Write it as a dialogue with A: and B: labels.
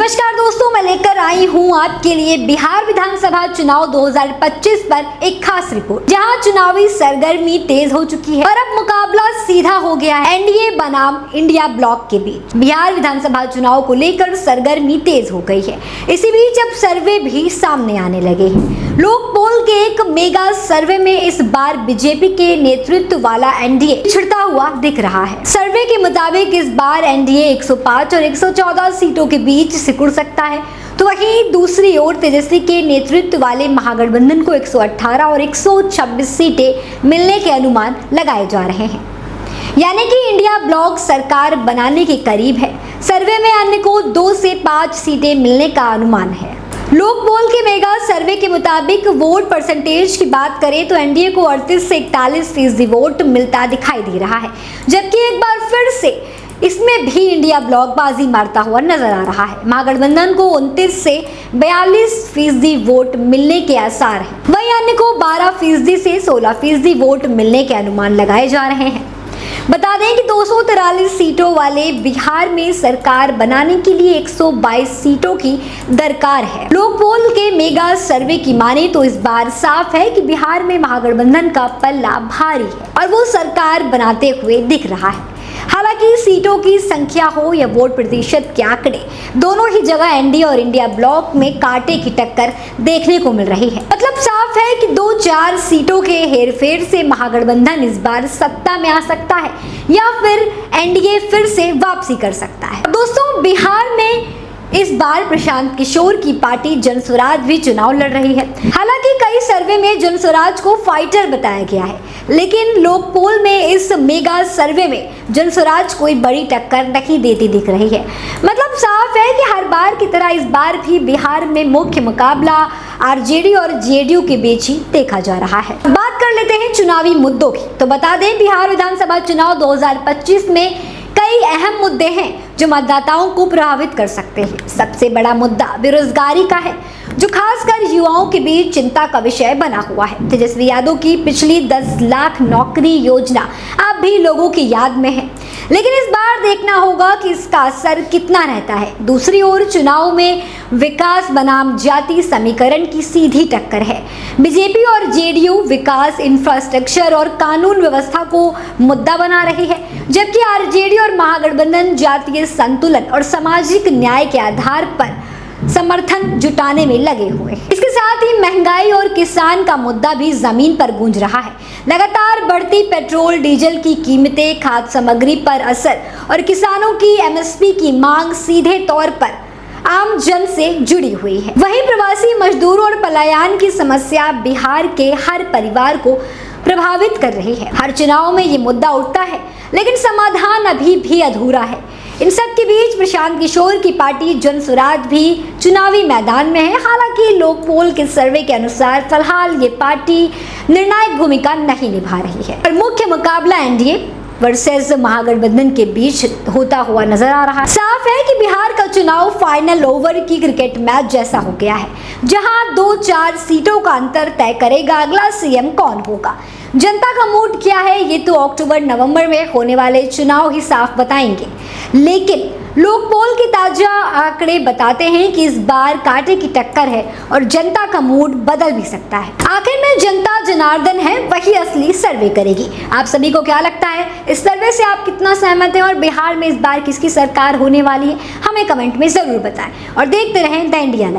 A: नमस्कार दोस्तों, मैं लेकर आई हूं आपके लिए बिहार विधानसभा चुनाव 2025 पर एक खास रिपोर्ट, जहां चुनावी सरगर्मी तेज हो चुकी है और अब मुकाबला सीधा हो गया है एनडीए बनाम इंडिया ब्लॉक के बीच। बिहार विधानसभा चुनाव को लेकर सरगर्मी तेज हो गई है। इसी बीच अब सर्वे भी सामने आने लगे हैं। लोक पोल के एक मेगा सर्वे में इस बार बीजेपी के नेतृत्व वाला एनडीए छिड़ता हुआ दिख रहा है। सर्वे के मुताबिक इस बार एनडीए 105 और 114 सीटों के बीच सिकुड़ सकता है, तो वहीं दूसरी ओर तेजस्वी के नेतृत्व वाले महागठबंधन को 118 और 126 सीटें मिलने के अनुमान लगाए जा रहे हैं, यानी कि इंडिया ब्लॉक सरकार बनाने के करीब है। सर्वे में अन्य को 2 से 5 सीटें मिलने का अनुमान है। लोक पोल के मेगा सर्वे के मुताबिक वोट परसेंटेज की बात करें तो एनडीए को 38 से 41% वोट मिलता दिखाई दे रहा है, जबकि एक बार फिर से इसमें भी इंडिया ब्लॉक बाजी मारता हुआ नजर आ रहा है। महागठबंधन को 29 से 42% वोट मिलने के आसार हैं, वहीं अन्य को 12% से 16% वोट मिलने के अनुमान लगाए जा रहे हैं। बता दें कि 243 सीटों वाले बिहार में सरकार बनाने के लिए 122 सीटों की दरकार है। लोक पोल के मेगा सर्वे की माने तो इस बार साफ है कि बिहार में महागठबंधन का पल्ला भारी है और वो सरकार बनाते हुए दिख रहा है। हालांकि सीटों की संख्या हो या वोट प्रतिशत के आंकड़े, दोनों ही जगह एनडीए और इंडिया ब्लॉक में कांटे की टक्कर देखने को मिल रही है। मतलब साफ है कि 2-4 सीटों के हेरफेर से महागठबंधन इस बार सत्ता में आ सकता है या फिर एनडीए फिर से वापसी कर सकता है। दोस्तों, बिहार में इस बार प्रशांत किशोर की पार्टी जनस्वराज भी चुनाव लड़ रही है। हालांकि कई सर्वे में जनस्वराज को फाइटर बताया गया है, लेकिन लोक पोल में इस मेगा सर्वे में जनस्वराज कोई बड़ी टक्कर नहीं देती दिख रही है। मतलब साफ है कि हर बार की तरह इस बार भी बिहार में मुख्य मुकाबला आरजेडी और जेडीयू के बीच ही देखा जा रहा है। बात कर लेते हैं चुनावी मुद्दों की, तो बता दें बिहार विधानसभा चुनाव 2025 में कई अहम मुद्दे हैं जो मतदाताओं को प्रभावित कर सकते हैं। सबसे बड़ा मुद्दा बेरोजगारी का है, जो खासकर युवाओं के बीच चिंता का विषय बना हुआ है। तेजस्वी यादव की पिछली 10 लाख नौकरी योजना अब भी लोगों की याद में है, लेकिन इस बार देखना होगा कि इसका असर कितना रहता है। दूसरी ओर चुनाव में विकास बनाम जाति समीकरण की सीधी टक्कर है। बीजेपी और जेडीयू विकास, इंफ्रास्ट्रक्चर और कानून व्यवस्था को मुद्दा बना रही है, जबकि आरजेडी और महागठबंधन जातीय संतुलन और सामाजिक न्याय के आधार पर समर्थन जुटाने में लगे हुए हैं। इसके साथ ही महंगाई और किसान का मुद्दा भी जमीन पर गूंज रहा है। लगातार बढ़ती पेट्रोल डीजल की कीमतें, खाद्य सामग्री पर असर और किसानों की एमएसपी की मांग सीधे तौर पर आम जन से जुड़ी हुई है। वहीं प्रवासी मजदूरों और पलायन की समस्या बिहार के हर परिवार को प्रभावित कर रही है। हर चुनाव में ये मुद्दा उठता है, लेकिन समाधान अभी भी अधूरा है। इन सब के बीच प्रशांत किशोर की पार्टी जनस्वराज भी चुनावी मैदान में है। हालांकि लोक पोल के सर्वे के अनुसार फिलहाल ये पार्टी निर्णायक भूमिका नहीं निभा रही है और मुख्य मुकाबला एनडीए वर्सेस महागठबंधन के बीच होता हुआ नजर आ रहा है। साफ है कि बिहार का चुनाव फाइनल ओवर की क्रिकेट मैच जैसा हो गया है, जहां 2-4 सीटों का अंतर तय करेगा अगला सीएम कौन होगा। जनता का मूड क्या है ये तो अक्टूबर-नवंबर में होने वाले चुनाव ही साफ बताएंगे, लेकिन लोक पोल के ताजा आंकड़े बताते हैं कि इस बार कांटे की टक्कर है और जनता का मूड बदल भी सकता है। आखिर में जनता जनार्दन है, वही असली सर्वे करेगी। आप सभी को क्या लगता है, इस सर्वे से आप कितना सहमत हैं और बिहार में इस बार किसकी सरकार होने वाली है, हमें कमेंट में जरूर बताएं और देखते रहें द इंडिया लाइव।